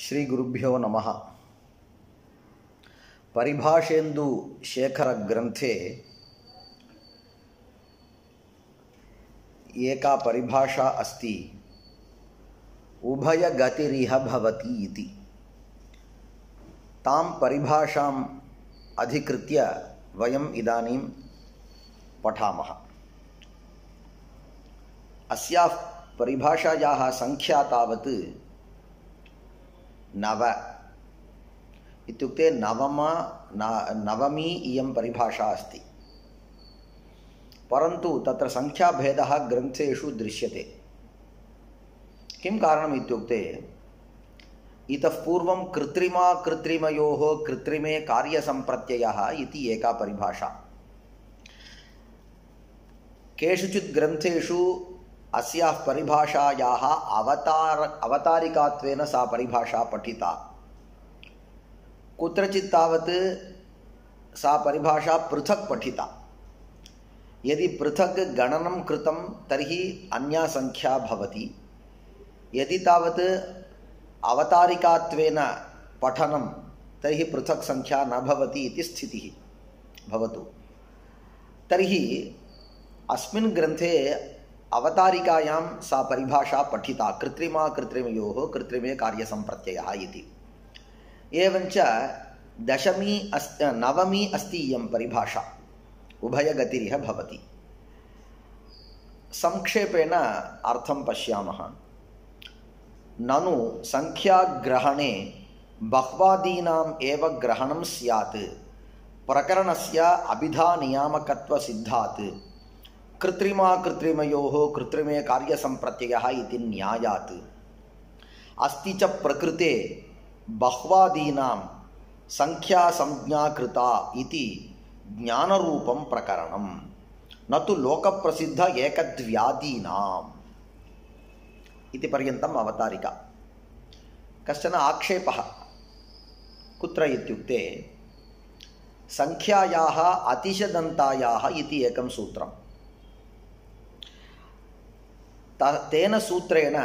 श्री गुरुभ्यो नमः। परिभाषेन्दु शेखर ग्रंथे एका परिभाषा अस्ति, उभयगतिरिह भवति इति। तां परिभाषाम् अधिकृत्य वयम् इदानीं पठामः। अस्याः परिभाषायाः संख्या तावत् 9 इत्युक्ते नवमी इयं परिभाषा अस्ति। परन्तु तत्र संख्याभेदः ग्रन्थेषु दृश्यते। किं कारणम् इत्युक्ते इतः पूर्वं कृत्रिमयोः कृत्रिमे कार्यसम्प्रत्ययः इति एका परिभाषा। केषुचित् ग्रन्थेषु अस्याः परिभाषायाः अवतारिकात्वेन सा परिभाषा पठिता। कुत्रचित् तावत् सा परिभाषा पृथक् पठिता। यदि पृथक् गणनं कृतं तर्हि अन्या संख्या भवति। यदि तावत् अवतारिकात्वेन पठनं तर्हि पृथक् संख्या न भवति इति स्थितिः भवतु। तर्हि अस्मिन् ग्रन्थे अवतारिकायां सा परिभाषा पठिता, कृत्रिमयोः कृत्रिमे कार्यसम्प्रत्ययः इति। एवञ्च नवमी अस्ति इयं परिभाषा, उभयगतिरिह भवति। संक्षेपेण अर्थं पश्यामः। ननु संख्याग्रहणे बह्वादीनाम् एव ग्रहणं स्यात् प्रकरणस्य अभिधानियामकत्वसिद्धात् कृत्रिमयोः कृत्रिमे कार्यसम्प्रत्ययः इति न्यायात्। अस्ति च प्रकृते बह्वादीनां संख्यासंज्ञाकृता इति ज्ञानरूपं प्रकरणं, न तु लोकप्रसिद्ध एकद्व्यादीनाम् इति पर्यन्तम् अवतारिका। कश्चन आक्षेपः कुत्र इत्युक्ते संख्यायाः अतिशदन्तायाः इति एकं सूत्रम्। तेन सूत्रेण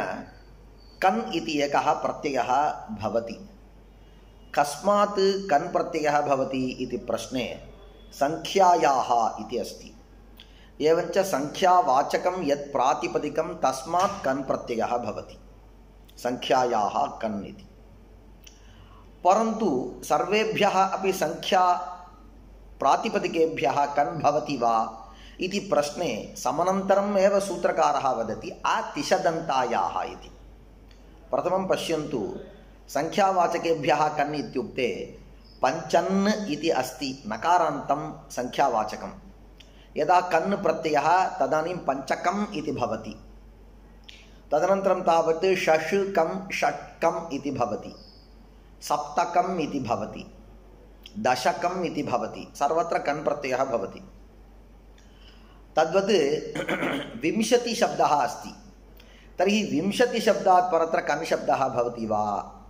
कन् इति एकः प्रत्ययः भवति। कस्मात् कन् प्रत्ययः भवति इति प्रश्ने संख्यायाः इति अस्ति। एवञ्च संख्यावाचकं यत् प्रातिपदिकं तस्मात् कन् प्रत्ययः भवति, संख्यायाः कन् इति। परन्तु सर्वेभ्यः अपि संख्या प्रातिपदिकेभ्यः कन् भवति वा इति प्रश्ने समनन्तरम् एव सूत्रकारः वदति अतिशदन्तायाः इति। प्रथमं पश्यन्तु, संख्यावाचकेभ्यः कन् इत्युक्ते पञ्चन् इति अस्ति नकारान्तं संख्यावाचकं। यदा कन् प्रत्ययः तदानीं पञ्चकम् इति भवति। तदनन्तरं तावत् षष्कं षट्कम् इति भवति, सप्तकम् इति भवति, दशकम् इति भवति। सर्वत्र कन् प्रत्ययः भवति। तद्वत् 20 शब्दः अस्ति। तर्हि 20 शब्दात् परत्र कन् शब्दः भवति वा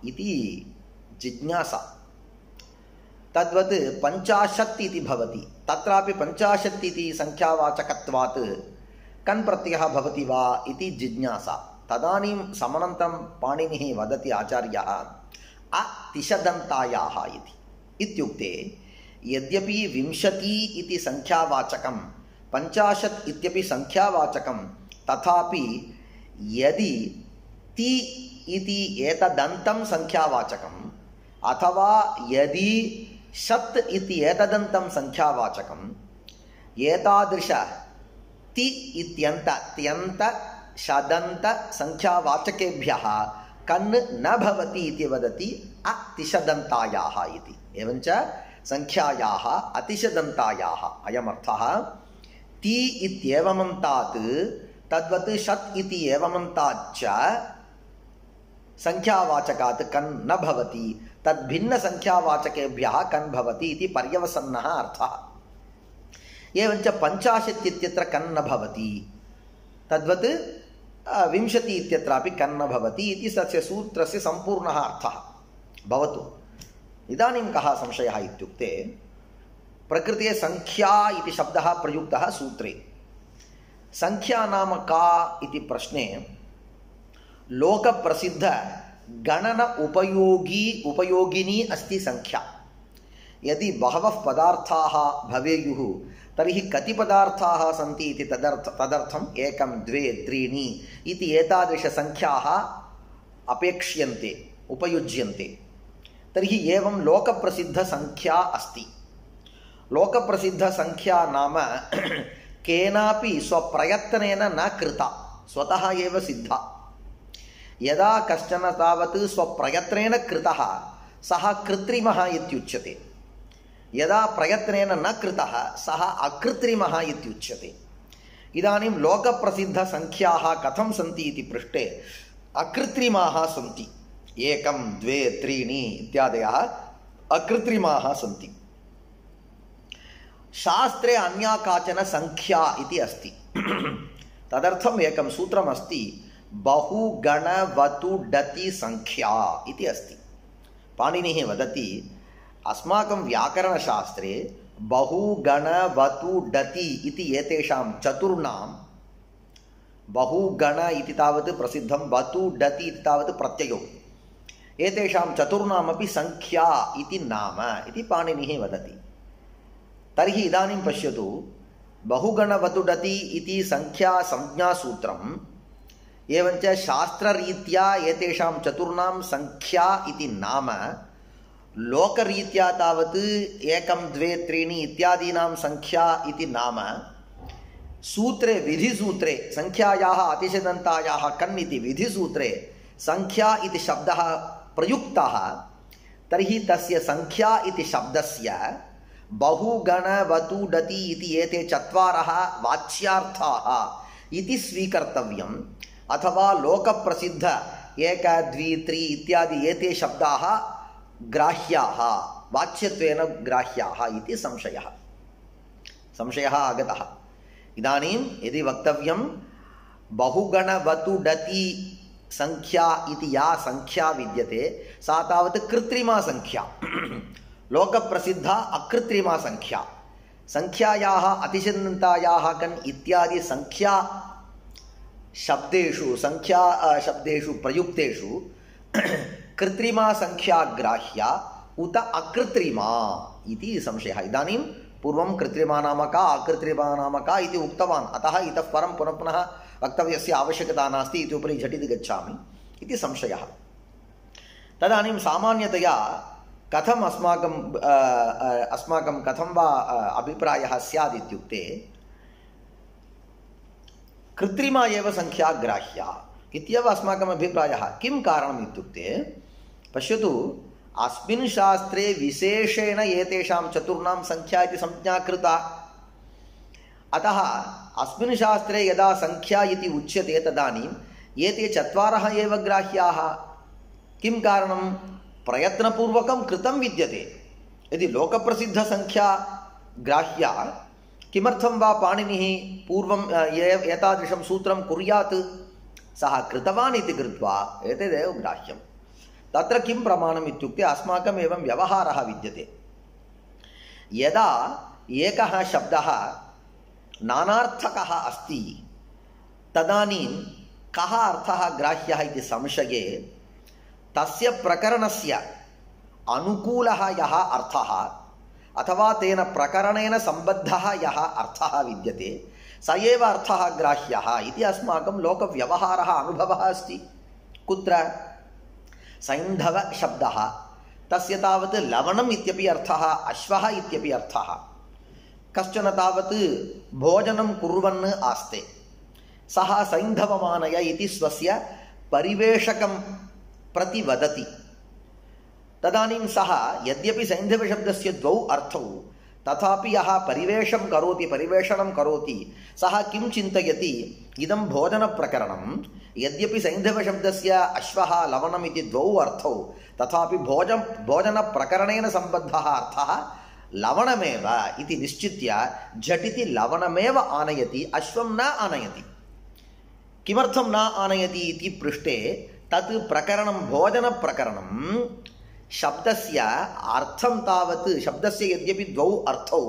इति जिज्ञासा। तद्वत् 50 इति भवति, तत्रापि 50 इति संख्यावाचकत्वात् कन् प्रत्ययः भवति वा इति जिज्ञासा। तदानीं समनन्तं पाणिनिः वदति आचार्यः अतिशदन्तायाः इति। इत्युक्ते यद्यपि 20 इति संख्यावाचकं 50 इत्यपि संख्यावाचकं, तथापि यदि ति इति एतदन्तं संख्यावाचकम् अथवा यदि शत् इति एतदन्तं संख्यावाचकम्, एतादृश ति त्यन्त शदन्त संख्यावाचकेभ्यः कन् न भवति इति वदति अतिशदन्तायाः इति। एवञ्च संख्यायाः अतिशदन्तायाः अयमर्थः। ति इत्येवमन्तात् तद्वत् षत् इति एवमन्ताच्च संख्यावाचकात् कन् न भवति, तद्भिन्नसंख्यावाचकेभ्यः कन् भवति इति पर्यवसन्नः अर्थः। एवञ्च 50 इत्यत्र कन् न भवति, तद्वत् 20 इत्यत्रापि कन् न भवति इति तस्य सूत्रस्य सम्पूर्णः अर्थः भवतु। इदानीं कः संशयः इत्युक्ते प्रकृते संख्या इति शब्दः प्रयुक्तः सूत्रे। संख्या नाम का इति प्रश्ने लोकप्रसिद्ध गणन उपयोगिनी अस्ति संख्या। यदि बहवः पदार्थाः भवेयुः तर्हि कति पदार्थाः सन्ति इति तदर्थम् 1 2 3 इति एतादृशसङ्ख्याः अपेक्ष्यन्ते, उपयुज्यन्ते। तर्हि एवं लोकप्रसिद्धसङ्ख्या अस्ति। लोकप्रसिद्धसङ्ख्या नाम केनापि स्वप्रयत्नेन न कृता, स्वतः एव सिद्धा। यदा कश्चन तावत् स्वप्रयत्नेन कृतः सः कृत्रिमः इत्युच्यते। यदा प्रयत्नेन न कृतः सः अकृत्रिमः इत्युच्यते। इदानीं लोकप्रसिद्धसङ्ख्याः कथं सन्ति इति पृष्टे अकृत्रिमाः सन्ति। 1 2 3 इत्यादयः अकृत्रिमाः सन्ति। शास्त्रे अन्या काचन संख्या इति अस्ति। तदर्थम् एकं सूत्रमस्ति, बहुगणवतुडति संख्या इति अस्ति। पाणिनिः वदति, अस्माकं व्याकरणशास्त्रे बहुगणवतुडति इति एतेषां चतुर्णां, बहुगण इति तावत् प्रसिद्धं, वतुडति इति तावत् प्रत्ययो, एतेषां चतुर्णामपि संख्या इति नाम इति पाणिनिः वदति। तर्हि इदानीं पश्यतु, बहुगणवतुडति इति संख्या संज्ञासूत्रम्, एवञ्च शास्त्ररीत्या एतेषां चतुर्णां संख्या इति नाम, लोकरीत्या तावत् 1 2 3 इत्यादीनां संख्या इति नाम, सूत्रे विधिसूत्रे संख्यायाः अतिशदन्तायाः कन् इति विधिसूत्रे संख्या इति शब्दः प्रयुक्तः। तर्हि तस्य संख्या इति शब्दस्य बहुगणवतुडति इति एते 4 वाच्यार्थाः इति स्वीकर्तव्यम्, अथवा लोकप्रसिद्ध 1 2 3 इत्यादि एते शब्दाः ग्राह्याः, वाच्यत्वेन ग्राह्याः इति संशयः आगतः। इदानीं यदि वक्तव्यं, बहुगणवतुडति संख्या इति या संख्या विद्यते सा तावत् कृत्रिमा संख्या, लोकप्रसिद्धा अकृत्रिमा संख्या। संख्यायाः अतिशदन्तायाः कन् इत्यादि संख्या शब्देषु, संख्या शब्देषु प्रयुक्तेषु कृत्रिमा संख्या ग्राह्या उत अकृत्रिमा इति संशयः। इदानीं पूर्वं कृत्रिमा नाम का, अकृत्रिमा नाम का इति उक्तवान्, अतः इतः परं पुनः वक्तव्यस्य आवश्यकता नास्ति, इति उपरि झटिति गच्छामि इति संशयः। तदानीं सामान्यतया कथम् अस्माकं कथं वा अभिप्रायः स्यात् इत्युक्ते, कृत्रिमा एव संख्या ग्राह्या इत्येव अस्माकम् अभिप्रायः। किं कारणम् इत्युक्ते, पश्यतु, अस्मिन् शास्त्रे विशेषेण एतेषां चतुर्णां संख्या इति संज्ञा कृता। अतः अस्मिन् शास्त्रे यदा संख्या इति उच्यते तदानीम् एते 4 एव ग्राह्याः। किं कारणं? प्रयत्नपूर्वकं कृतं विद्यते। यदि लोकप्रसिद्धसंख्या ग्राह्या, किमर्थं वा पाणिनिः पूर्वं एतादृशं सूत्रं कुर्यात्? सः कृतवान् इति कृत्वा एतदेव ग्राह्यं। तत्र किं प्रमाणम् इत्युक्ते, अस्माकम् एवं व्यवहारः विद्यते। यदा एकः शब्दः नानार्थकः अस्ति तदानीं कः अर्थः ग्राह्यः इति संशये तस्य प्रकरणस्य अनुकूलः यः अर्थः अथवा तेन प्रकरणेन सम्बद्धः यः अर्थः विद्यते स एव अर्थः ग्राह्यः इति अस्माकं लोकव्यवहारः अनुभवः अस्ति। कुत्र? सैन्धवशब्दः, तस्य तावत् लवणम् इत्यपि अर्थः, अश्वः इत्यपि अर्थः। कश्चन तावत् भोजनं कुर्वन् आस्ते, सः सैन्धवमानय इति स्वस्य परिवेषकं प्रति वदति। तदानीं सः यद्यपि सैन्धवशब्दस्य 2 अर्थौ, तथापि यः परिवेषणं करोति सः किं चिन्तयति, इदं भोजनप्रकरणं, यद्यपि सैन्धवशब्दस्य अश्वः लवणम् इति 2 अर्थौ, तथापि भोजनप्रकरणेन सम्बद्धः अर्थः लवणमेव इति निश्चित्य झटिति लवणमेव आनयति, अश्वं न आनयति। किमर्थं न आनयति इति पृष्टे, तत् प्रकरणं भोजनप्रकरणं शब्दस्य अर्थं तावत्, शब्दस्य यद्यपि 2 अर्थौ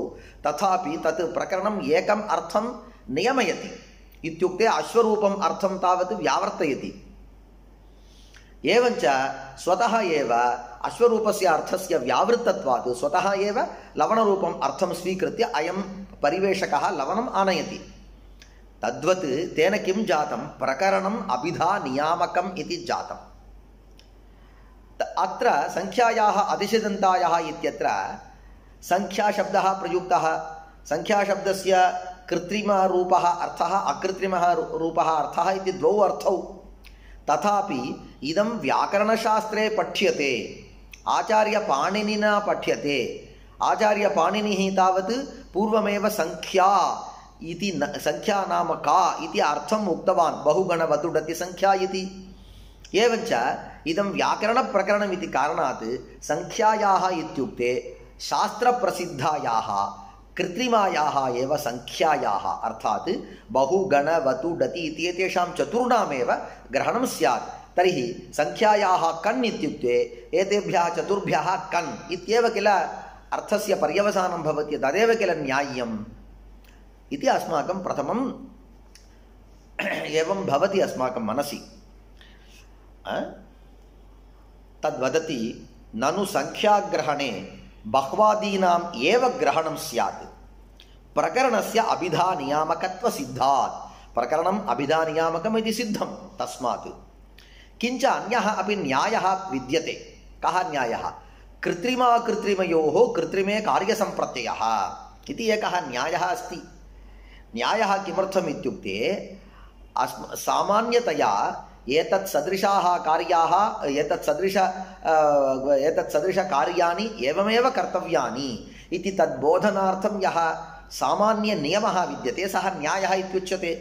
तथापि तत् प्रकरणम् एकम् अर्थं नियमयति। इत्युक्ते अश्वरूपम् अर्थं तावत् व्यावर्तयति। एवञ्च स्वतः एव अश्वरूपस्य अर्थस्य व्यावृत्तत्वात् स्वतः एव लवणरूपम् अर्थं स्वीकृत्य अयं परिवेषकः लवणम् आनयति। तद्वत् तेन किं जातं, प्रकरणम् अभिधा नियामकम् इति जातम्। अत्र संख्यायाः अतिशदन्तायाः इत्यत्र संख्याशब्दः प्रयुक्तः। संख्याशब्दस्य कृत्रिमरूपः अर्थः अकृत्रिमः रूपः अर्थः इति द्वौ अर्थौ। तथापि इदं व्याकरणशास्त्रे पठ्यते, आचार्यपाणिनिना पठ्यते। आचार्यपाणिनिः तावत् पूर्वमेव संख्या इति संख्या नाम का इति अर्थम् उक्तवान्, बहुगणवतुडति संख्या इति। एवञ्च इदं व्याकरणप्रकरणम् इति कारणात् संख्यायाः इत्युक्ते शास्त्रप्रसिद्धायाः कृत्रिमायाः एव संख्यायाः अर्थात् बहुगणवतुडति इत्येतेषां चतुर्णामेव ग्रहणं स्यात्। तर्हि संख्यायाः कन् इत्युक्ते एतेभ्यः चतुर्भ्यः कन् इत्येव किल अर्थस्य पर्यवसानं भवति, तदेव किल न्याय्यम् इति अस्माकं प्रथमम् एवं भवति अस्माकं मनसि। तद्वदति ननु संख्याग्रहणे बह्वादीनाम् एव ग्रहणं स्यात् प्रकरणस्य अभिधानियामकत्वसिद्धात्। प्रकरणम् अभिधानियामकम् इति सिद्धं, तस्मात् किञ्च अन्यः अपि न्यायः विद्यते। कः न्यायः? कृत्रिमाकृत्रिमयोः कृत्रिमे कार्यसम्प्रत्ययः इति एकः न्यायः अस्ति। न्यायः किमर्थम् इत्युक्ते सामान्यतया एतत् सदृशाः कार्याः एतत् सदृशकार्याणि एवमेव कर्तव्यानि इति तद्बोधनार्थं यः सामान्यनियमः विद्यते सः न्यायः इत्युच्यते।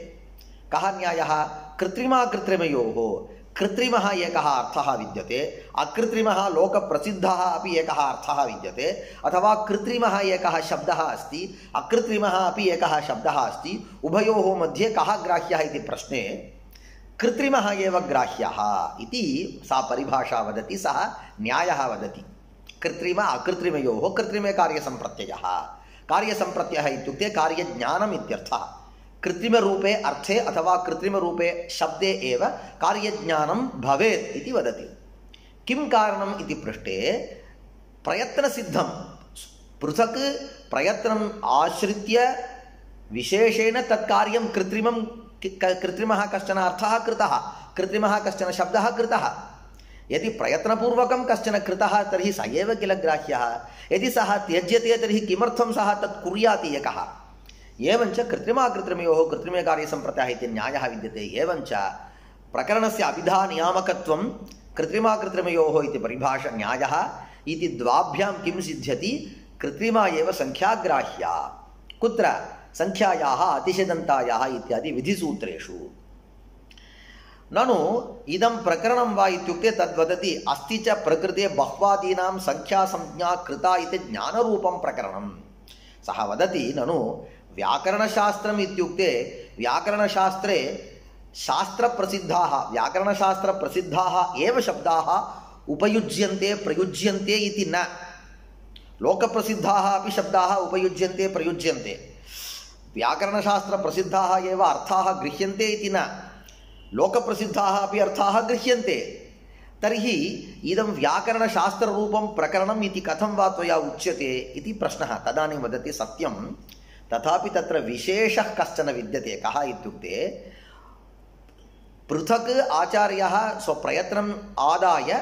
कः न्यायः? कृत्रिमाकृत्रिमयोः कृत्रिमः एकः अर्थः विद्यते, अकृत्रिमः लोकप्रसिद्धः अपि एकः अर्थः विद्यते, अथवा कृत्रिमः एकः शब्दः अस्ति, अकृत्रिमः अपि एकः शब्दः अस्ति। उभयोः मध्ये कः ग्राह्यः इति प्रश्ने कृत्रिमः एव ग्राह्यः इति सा परिभाषा वदति, सः न्यायः वदति। कृत्रिम अकृत्रिमयोः कृत्रिमे कार्यसम्प्रत्ययः। कार्यसम्प्रत्ययः इत्युक्ते कार्यज्ञानम् इत्यर्थः। कृत्रिमरूपे अर्थे अथवा कृत्रिमरूपे शब्दे एव कार्यज्ञानं भवेत् इति वदति। किं कारणम् इति पृष्टे प्रयत्नसिद्धं, पृथक् प्रयत्नम् आश्रित्य विशेषेण तत्कार्यं कृत्रिमः कश्चन अर्थः कृतः, कृत्रिमः कश्चन शब्दः कृतः। यदि प्रयत्नपूर्वकं कश्चन कृतः तर्हि स एव किल ग्राह्यः। यदि सः त्यज्यते तर्हि किमर्थं सः तत् कुर्यात् एकः। एवञ्च कृत्रिमाकृत्रिमयोः कृत्रिमे कार्यसम्प्रत्ययः इति न्यायः विद्यते। एवञ्च प्रकरणस्य अभिधानियामकत्वं कृत्रिमाकृत्रिमयोः इति परिभाषा न्यायः इति द्वाभ्यां किं सिद्ध्यति? कृत्रिमा एव संख्याग्राह्या। कुत्र? संख्यायाः अतिशदन्तायाः इत्यादि विधिसूत्रेषु। ननु इदं प्रकरणं वा इत्युक्ते तद्वदति अस्ति च प्रकृते बह्वादीनां संख्यासंज्ञा कृता इति ज्ञानरूपं प्रकरणं। सः वदति ननु व्याकरणशास्त्रम् इत्युक्ते व्याकरणशास्त्रे व्याकरणशास्त्रप्रसिद्धाः एव शब्दाः उपयुज्यन्ते प्रयुज्यन्ते इति न। लोकप्रसिद्धाः अपि शब्दाः उपयुज्यन्ते प्रयुज्यन्ते, व्याकरणशास्त्रप्रसिद्धाः एव अर्थाः गृह्यन्ते इति न। लोकप्रसिद्धाः अपि अर्थाः गृह्यन्ते। तर्हि इदं व्याकरणशास्त्ररूपं प्रकरणम् इति कथं वा त्वया उच्यते इति प्रश्नः। तदानीं वदति सत्यं, तथापि तत्र विशेषः कश्चन विद्यते। कः इत्युक्ते पृथक् आचार्यः स्वप्रयत्नम् आदाय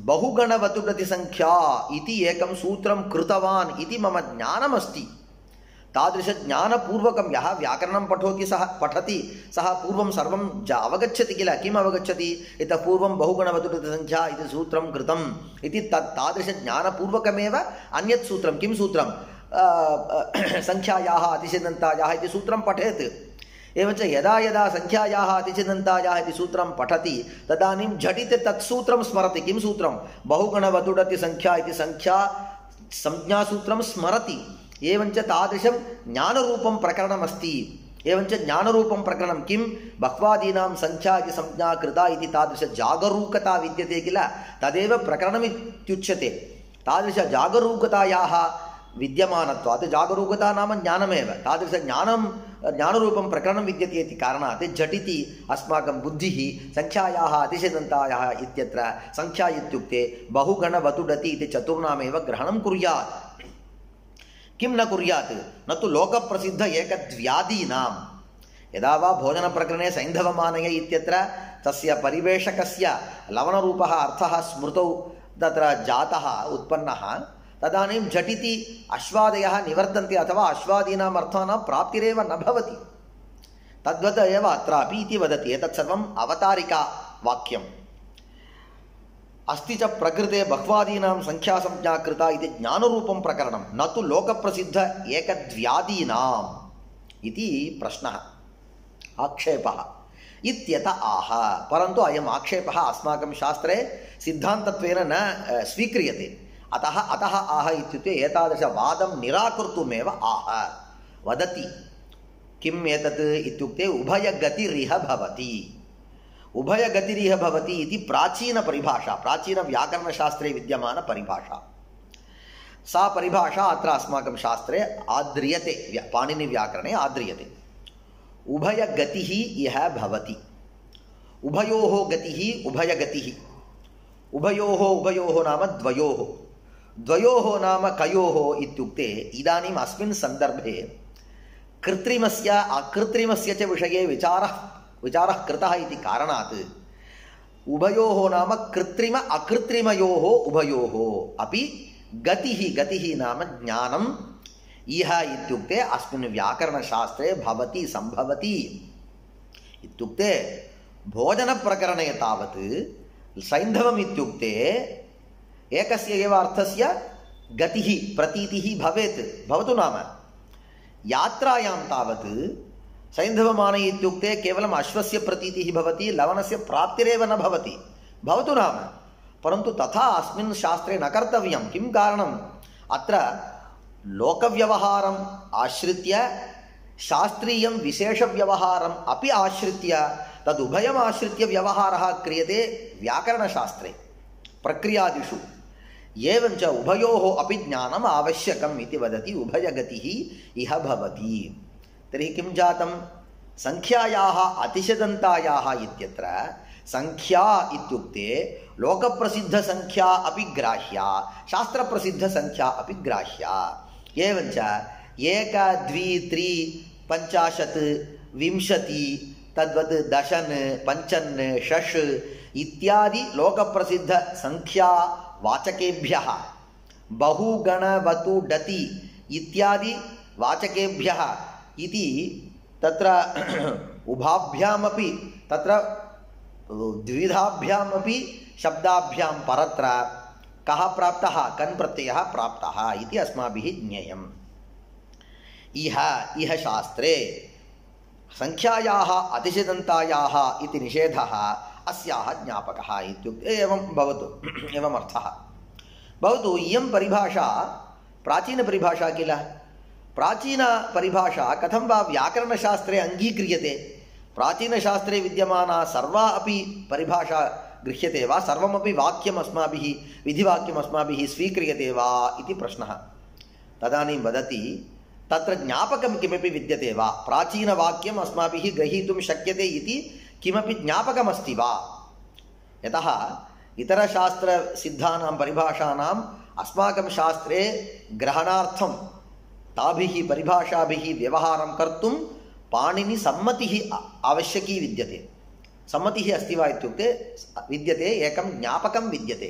बहुगणवतुडतिसंख्या इति एकं सूत्रं कृतवान् इति मम ज्ञानमस्ति। तादृशज्ञानपूर्वकं यः व्याकरणं पठति सः पूर्वं सर्वं अवगच्छति किल। किम् अवगच्छति? इतः पूर्वं बहुगणवतुडतिसंख्या इति सूत्रं कृतम् इति तादृशज्ञानपूर्वकमेव अन्यत् सूत्रं, किं सूत्रं? संख्यायाः अतिशदन्तायाः इति सूत्रं पठेत्। एवञ्च यदा यदा संख्यायाः अतिशदन्तायाः इति सूत्रं पठति तदानीं झटिति तत् सूत्रं स्मरति। किं सूत्रं? बहुगणवतुडतिसंख्या इति संज्ञासूत्रं स्मरति। एवञ्च तादृशं ज्ञानरूपं प्रकरणमस्ति। एवञ्च ज्ञानरूपं प्रकरणं किं? बह्वादीनां संख्या इति संज्ञा कृता इति तादृशजागरूकता विद्यते किल, तदेव प्रकरणमित्युच्यते। तादृशजागरूकतायाः विद्यमानत्वात् जागरूकता नाम ज्ञानमेव ज्ञानरूपं प्रकरणं विद्यते इति कारणात् झटिति अस्माकं बुद्धिः संख्यायाः अतिशयदन्तायाः इत्यत्र संख्या इत्युक्ते बहुगणवतुडति इति चतुर्णामेव ग्रहणं कुर्यात्। किं न कुर्यात् न तु लोकप्रसिद्ध एकद्व्यादीनां यदा वा भोजनप्रकरणे सैन्धवमानय इत्यत्र तस्य परिवेशकस्य लवणरूपः अर्थः स्मृतौ तत्र जातः उत्पन्नः तदानीं झटिति अश्वादयः निवर्तन्ते अथवा अश्वादीनाम् अर्थानां प्राप्तिरेव न भवति। तद्वत् एव अत्रापि इति वदति। एतत् सर्वम् अवतारिका वाक्यम् अस्ति च प्रकृते बह्वादीनां संख्यासंज्ञा कृता इति ज्ञानरूपं प्रकरणं न तु लोकप्रसिद्ध एकद्व्यादीनाम् इति प्रश्नः आक्षेपः इत्यत आह। परन्तु अयम् आक्षेपः अस्माकं शास्त्रे सिद्धान्तत्वेन न स्वीक्रियते। अतः आह इत्युक्ते एतादृशवादं निराकर्तुमेव आह वदति। किम् एतत् इत्युक्ते उभयगतिरिह भवति। उभयगतिरिह भवति इति प्राचीनपरिभाषा, प्राचीनव्याकरणशास्त्रे विद्यमानपरिभाषा। सा परिभाषा अत्र अस्माकं शास्त्रे आद्रियते, पाणिनिव्याकरणे आद्रियते। उभयगतिः इह भवति। उभयोः गतिः उभयगतिः। उभयोः नाम द्वयोः। द्वयोः नाम कयोः इत्युक्ते इदानीम् अस्मिन् सन्दर्भे कृत्रिमस्य अकृत्रिमस्य च विषये विचारः कृतः इति कारणात् उभयोः नाम कृत्रिम अकृत्रिमयोः उभयोः अपि गतिः नाम ज्ञानम् इह इत्युक्ते अस्मिन् व्याकरणशास्त्रे भवति सम्भवति। इत्युक्ते भोजनप्रकरणे तावत् सैन्धवम् इत्युक्ते एकस्य एव अर्थस्य गतिः प्रतीतिः भवतु नाम यात्रायां तावत् सैन्धवमाने इत्युक्ते केवलम् अश्वस्य प्रतीतिः भवति, लवणस्य प्राप्तिरेव न भवतु नाम। परन्तु तथा अस्मिन् शास्त्रे न कर्तव्यं। किं कारणम्? अत्र लोकव्यवहारम् आश्रित्य शास्त्रीयं विशेषव्यवहारम् अपि आश्रित्य तदुभयम् आश्रित्य व्यवहारः क्रियते व्याकरणशास्त्रे प्रक्रियादिषु। एवञ्च उभयोः अपि ज्ञानम् आवश्यकम् इति वदति। उभयगतिः इह भवति। तर्हि किं जातं? संख्यायाः अतिशदन्तायाः इत्यत्र संख्या इत्युक्ते लोकप्रसिद्धसंख्या अपि ग्राह्या, शास्त्रप्रसिद्धसंख्या अपि ग्राह्या। एवञ्च 1, 2, 3, 50, 20 तद्वत् 10, 55, 6 इत्यादि लोकप्रसिद्धसंख्या वाचकेभ्यः बहुगणवतुडति इत्यादि वाचकेभ्यः इति तत्र उभाभ्यामपि तत्र द्विधाभ्यामपि शब्दाभ्यां परत्र कः प्राप्तः? कन् प्रत्ययः प्राप्तः इति अस्माभिः ज्ञेयम्। इह शास्त्रे संख्यायाः अतिशदन्तायाः इति निषेधः अस्याः ज्ञापकः इत्युक्ते एवं भवतु, एवमर्थः भवतु। इयं परिभाषा प्राचीनपरिभाषा किल? प्राचीनपरिभाषा कथं वा व्याकरणशास्त्रे अङ्गीक्रियते? प्राचीनशास्त्रे विद्यमाना सर्वा अपि परिभाषा गृह्यते वा? सर्वमपि वाक्यम् अस्माभिः, विधिवाक्यम् अस्माभिः स्वीक्रियते वा इति प्रश्नः। तदानीं वदति तत्र ज्ञापकं किमपि विद्यते वा? प्राचीनवाक्यम् अस्माभिः ग्रहीतुं शक्यते इति किमपि ज्ञापकमस्ति वा? यतः इतरशास्त्रसिद्धानां परिभाषाणाम् अस्माकं शास्त्रे ग्रहणार्थं ताभिः परिभाषाभिः व्यवहारं कर्तुं पाणिनिसम्मतिः आवश्यकी विद्यते। सम्मतिः अस्ति वा इत्युक्ते विद्यते, एकं ज्ञापकं विद्यते।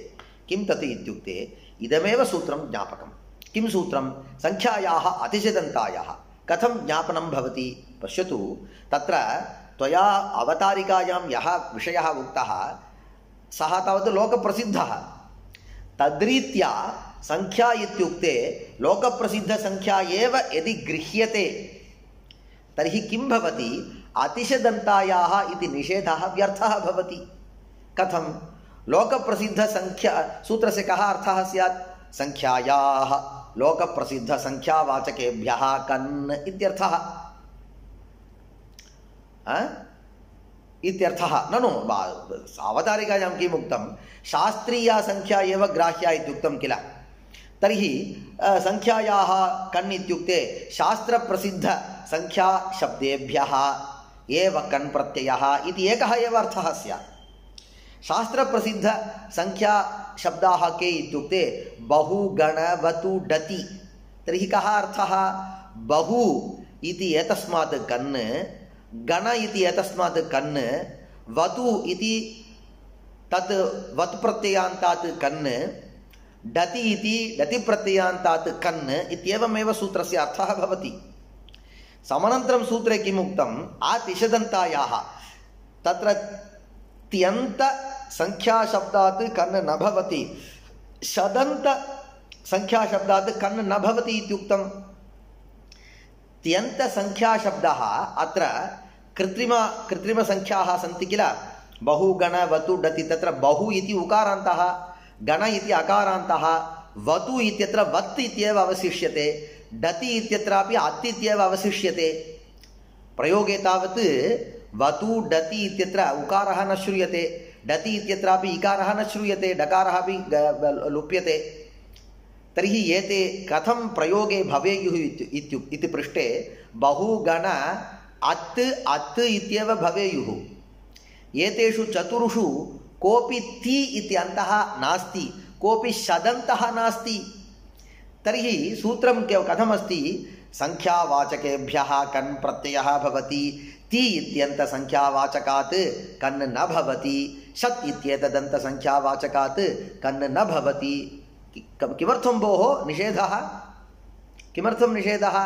किं तत् इत्युक्ते इदमेव सूत्रं ज्ञापकं। किं सूत्रं? संख्यायाः अतिशदन्तायाः। कथं ज्ञापनं भवति? पश्यतु, तत्र त्वया अवतारिकायां यः विषयः उक्तः सः तावत् लोकप्रसिद्धः। तद्रीत्या संख्या इत्युक्ते लोकप्रसिद्धसंख्या एव यदि गृह्यते तर्हि किं भवति? अतिशदन्तायाः इति निषेधः व्यर्थः भवति। कथं? लोकप्रसिद्धसंख्या सूत्रस्य कः अर्थः स्यात्? संख्यायाः लोकप्रसिद्धसंख्यावाचकेभ्यः कन् इत्यर्थः। इत्यर्थः ननु अवतारिकायां किम् उक्तं? शास्त्रीया संख्या एव ग्राह्या इत्युक्तं किल? तर्हि संख्यायाः कन् इत्युक्ते शास्त्रप्रसिद्धसंख्याशब्देभ्यः एव कन् प्रत्ययः इति एकः एव अर्थः स्यात्। शास्त्रप्रसिद्धसंख्याशब्दाः के इत्युक्ते बहु गण वतु डति। तर्हि कः अर्थः? बहु इति एतस्मात् कन्, गण इति एतस्मात् कन्, वतु इति तत् वत् प्रत्ययान्तात् कन्, डति इति डति प्रत्ययान्तात् कन् इत्येवमेव सूत्रस्य अर्थः भवति। समनन्तरं सूत्रे किम् उक्तम्? आतिशदन्तायाः तत्र त्यन्तसंख्याशब्दात् कन् न भवति, शदन्तसंख्याशब्दात् कन् न भवति इत्युक्तम्। त्यन्तसंख्याशब्दः अत्र कृत्रिमसंख्याः सन्ति किल, बहु गण वतु डति, तत्र बहु इति उकारान्तः, गण इति अकारान्तः, वतु इत्यत्र वत् इत्येव अवशिष्यते, डति इत्यत्रापि अत् इत्येव अवशिष्यते। प्रयोगे तावत् वतु डति इत्यत्र उकारः न श्रूयते, डति इत्यत्रापि इकारः न श्रूयते, डकारः अपि लुप्यते। तर्हि एते कथं प्रयोगे भवेयुः इति पृष्टे बहुगण अत् अत् इत्येव भवेयुः। एतेषु चतुर्षु कोऽपि ति इत्यन्तः नास्ति, कोऽपि शदन्तः नास्ति। तर्हि सूत्रं कथमस्ति? संख्यावाचकेभ्यः कन् प्रत्ययः भवति, ति इत्यन्तसंख्यावाचकात् कन् न भवति, शत् इत्येतदन्तसंख्यावाचकात् कन् न भवति। किमर्थं भोः निषेधः? किमर्थं निषेधः?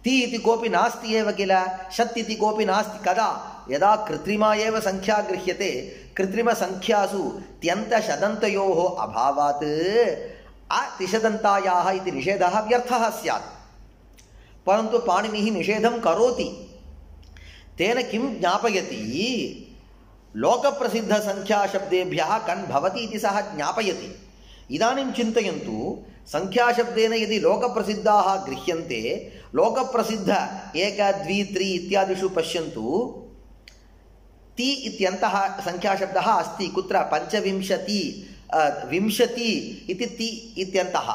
ति इति कोऽपि नास्ति एव किल, शत् इति कोऽपि नास्ति। कदा? यदा कृत्रिमा एव संख्या गृह्यते, कृत्रिमसंख्यासु त्यन्तशदन्तयोः अभावात् अतिशदन्तायाः इति निषेधः व्यर्थः स्यात्। परन्तु पाणिनिः निषेधं करोति। तेन किं ज्ञापयति? लोकप्रसिद्धसंख्याशब्देभ्यः कन् भवति इति सः ज्ञापयति। इदानीं चिन्तयन्तु, संख्याशब्देन यदि लोकप्रसिद्धाः गृह्यन्ते, लोकप्रसिद्ध 1 2 3 इत्यादिषु पश्यन्तु, ति इत्यन्तः संख्याशब्दः अस्ति। कुत्र? 25 विंशति इति ति इत्यन्तः।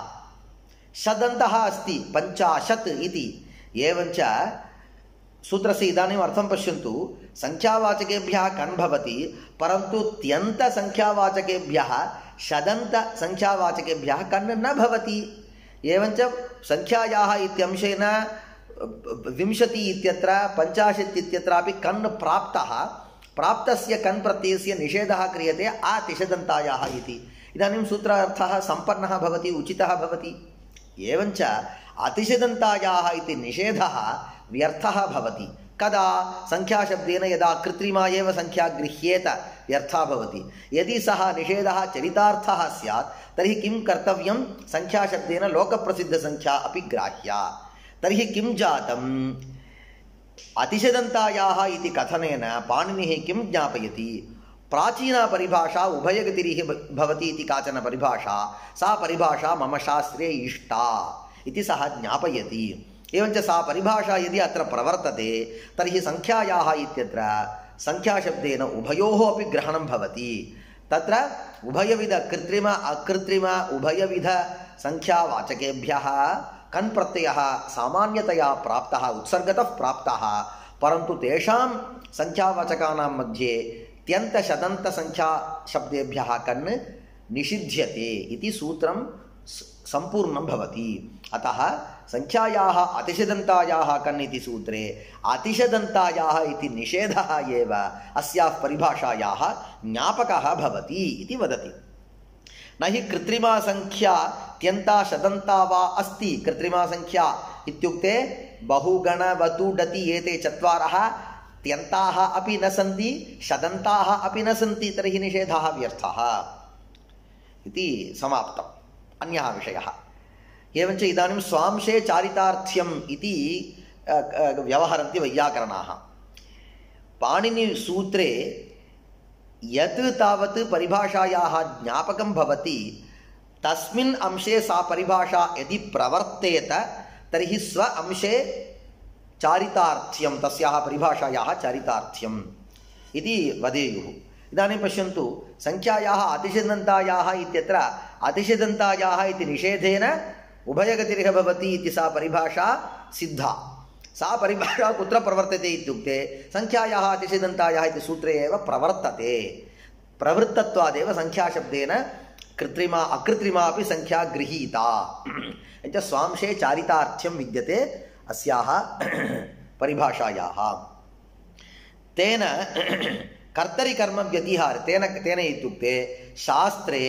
शदन्तः अस्ति 50 इति। एवञ्च सूत्रस्य इदानीम् अर्थं पश्यन्तु, संख्यावाचकेभ्यः कन् भवति, परन्तु त्यन्तसंख्यावाचकेभ्यः शदन्तसंख्यावाचकेभ्यः कन् न भवति। एवञ्च संख्यायाः इत्यंशेन 20 इत्यत्र 50 इत्यत्रापि कन् प्राप्तः, प्राप्तस्य कन् प्रत्ययस्य निषेधः क्रियते आतिशदन्तायाः इति। इदानीं सूत्रार्थः सम्पन्नः भवति, उचितः भवति। एवञ्च अतिशदन्तायाः इति निषेधः व्यर्थः भवति। कदा? संख्याशब्देन यदा कृत्रिमा एव संख्या गृह्येत व्यर्थः भवति। यदि सः निषेधः चरितार्थः स्यात् तर्हि किं कर्तव्यं? संख्याशब्देन लोकप्रसिद्धसंख्या अपि ग्राह्या। तर्हि किं जातम्? अतिशदन्तायाः इति कथनेन पाणिनिः किं ज्ञापयति? प्राचीना परिभाषा उभयगतिरिः भवति इति काचन परिभाषा, सा परिभाषा मम शास्त्रे इष्टा इति सः ज्ञापयति। एवञ्च सा परिभाषा यदि अत्र प्रवर्तते तर्हि संख्यायाः इत्यत्र संख्याशब्देन उभयोः अपि ग्रहणं भवति। तत्र उभयविध कृत्रिम अकृत्रिम उभयविध संख्यावाचकेभ्यः कन् प्रत्ययः सामान्यतया प्राप्तः, उत्सर्गतः प्राप्तः, परन्तु तेषां संख्यावाचकानां मध्ये त्यन्तशदन्तसंख्याशब्देभ्यः कन् निषिध्यते इति सूत्रं सम्पूर्णं भवति। अतः संख्यायाः अतिशदन्तायाः कन् इति सूत्रे अतिशदन्तायाः इति निषेधः एव अस्याः परिभाषायाः ज्ञापकः भवति इति वदति। न हि कृत्रिमा संख्या त्यन्ता शदन्ता वा अस्ति। कृत्रिमा संख्या इत्युक्ते बहुगण वतु डति एते चत्वारः त्यन्ताः अपि न सन्ति, शदन्ताः अपि न सन्ति। तर्हि निषेधः व्यर्थः इति समाप्तम्। अन्यः विषयः एवञ्च इदानीं स्वांशे चारितार्थ्यम् इति व्यवहरन्ति वैयाकरणाः। पाणिनिसूत्रे यत् तावत् परिभाषायाः ज्ञापकं भवति तस्मिन् अंशे सा परिभाषा यदि प्रवर्तेत तर्हि स्व अंशे चारितार्थ्यं, तस्याः परिभाषायाः चारितार्थ्यम् इति वदेयुः। इदानीं पश्यन्तु संख्यायाः अतिशदन्तायाः इत्यत्र अतिशदन्तायाः इति निषेधेन उभयगतिरिह भवति इति सा परिभाषा सिद्धा। सा परिभाषा कुत्र प्रवर्तते इत्युक्ते संख्यायाः अतिशदन्तायाः इति सूत्रे एव प्रवर्तते। प्रवृत्तत्वादेव संख्याशब्देन कृत्रिमा अकृत्रिमा अपि संख्या गृहीता। एच स्वांशे चारितार्थ्यं विद्यते अस्याः परिभाषायाः। तेन कर्तरि कर्म व्यतिहार तेन इत्युक्ते शास्त्रे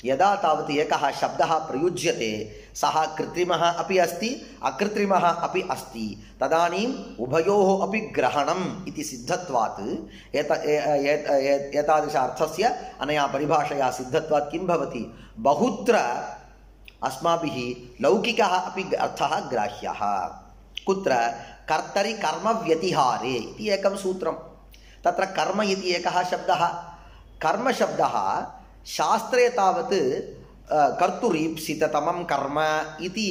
यदा तावत् एकः शब्दः प्रयुज्यते सः कृत्रिमः अपि अस्ति अकृत्रिमः अपि अस्ति तदानीम् उभयोः अपि ग्रहणम् इति सिद्धत्वात् एतादृश अर्थस्य अनया परिभाषया सिद्धत्वात् किं भवति बहुत्र अस्माभिः लौकिकः अपि अर्थः ग्राह्यः। कुत्र कर्तरि कर्म व्यतिहारे इति एकं सूत्रं। तत्र कर्म इति एकः शब्दः। कर्मशब्दः शास्त्रे तावत् कर्तुरीप्सिततमं कर्म इति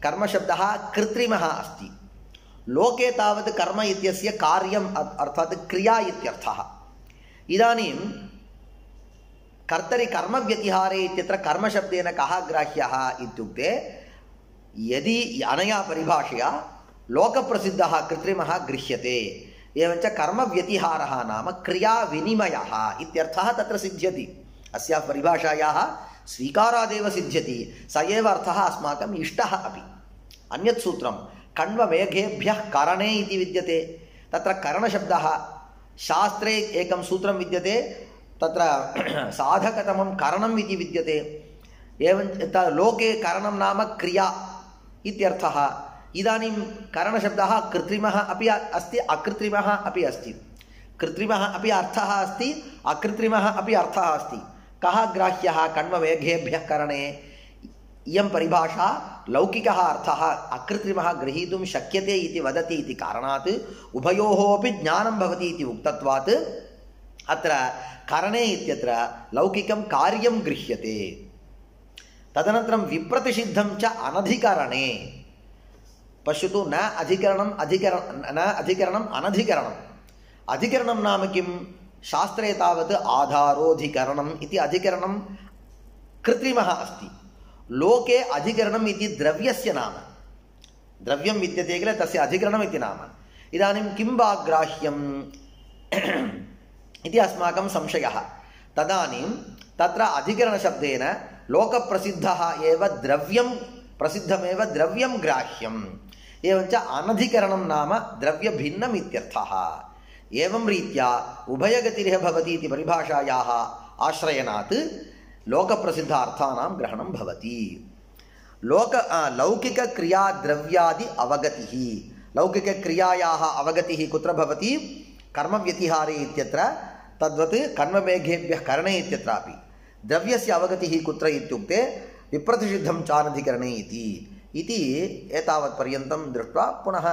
कर्मशब्दः कृत्रिमः अस्ति। लोके तावत् कर्म इत्यस्य कार्यम् अर्थात् क्रिया इत्यर्थः। इदानीं कर्तरि कर्म व्यतिहारे इत्यत्र कर्मशब्देन कः ग्राह्यः इत्युक्ते यदि अनया परिभाषया लोकप्रसिद्धः कृत्रिमः गृह्यते एवञ्च कर्मव्यतिहारः नाम क्रियाविनिमयः इत्यर्थः तत्र सिद्ध्यति। अस्याः परिभाषायाः स्वीकारादेव सिद्ध्यति। स एव अर्थः अस्माकम् इष्टः अपि। अन्यत् सूत्रं कण्वमेघेभ्यः करणे इति विद्यते। तत्र करणशब्दः शास्त्रे एकं सूत्रं विद्यते तत्र साधकतमं करणम् इति विद्यते। एवञ्च लोके करणं नाम क्रिया इत्यर्थः। इदानीं करणशब्दः कृत्रिमः अपि अस्ति अकृत्रिमः अपि अस्ति। कृत्रिमः अपि अर्थः अस्ति अकृत्रिमः अपि अर्थः अस्ति। कः ग्राह्यः कण्वमेघेभ्यः करणे इयं परिभाषा लौकिकः अर्थः अकृत्रिमः गृहीतुं शक्यते इति वदति इति कारणात् उभयोः अपि ज्ञानं भवति इति उक्तत्वात् अत्र करणे इत्यत्र लौकिकं कार्यं गृह्यते। तदनन्तरं विप्रतिषिद्धं च अनधिकरणे। पश्यतु न अधिकरणं अनधिकरणम्। अधिकरणं नाम किं शास्त्रे तावत् आधारोऽधिकरणम् इति अधिकरणं कृत्रिमः अस्ति। लोके अधिकरणम् इति द्रव्यस्य नाम। द्रव्यं विद्यते किल तस्य अधिकरणम् इति नाम। इदानीं किं वा ग्राह्यम् इति अस्माकं संशयः। तदानीं तत्र अधिकरणशब्देन लोकप्रसिद्धः एव द्रव्यं प्रसिद्धमेव द्रव्यं ग्राह्यम्। एवञ्च अनधिकरणं नाम द्रव्यभिन्नम् इत्यर्थः। एवं रीत्या उभयगतिरिह भवति इति परिभाषायाः आश्रयणात् लोकप्रसिद्धार्थानां ग्रहणं भवति। लौकिकक्रियाद्रव्यादि अवगतिः। लौकिकक्रियायाः अवगतिः कुत्र भवति कर्मव्यतिहारे इत्यत्र तद्वत् कर्ममेघेभ्यः करणे इत्यत्रापि। द्रव्यस्य अवगतिः कुत्र इत्युक्ते विप्रतिषिद्धं चानधिकरणे इति एतावत् पर्यन्तं दृष्ट्वा पुनः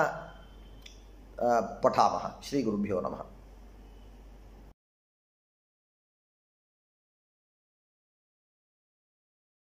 पठामः। श्रीगुरुभ्यो नमः।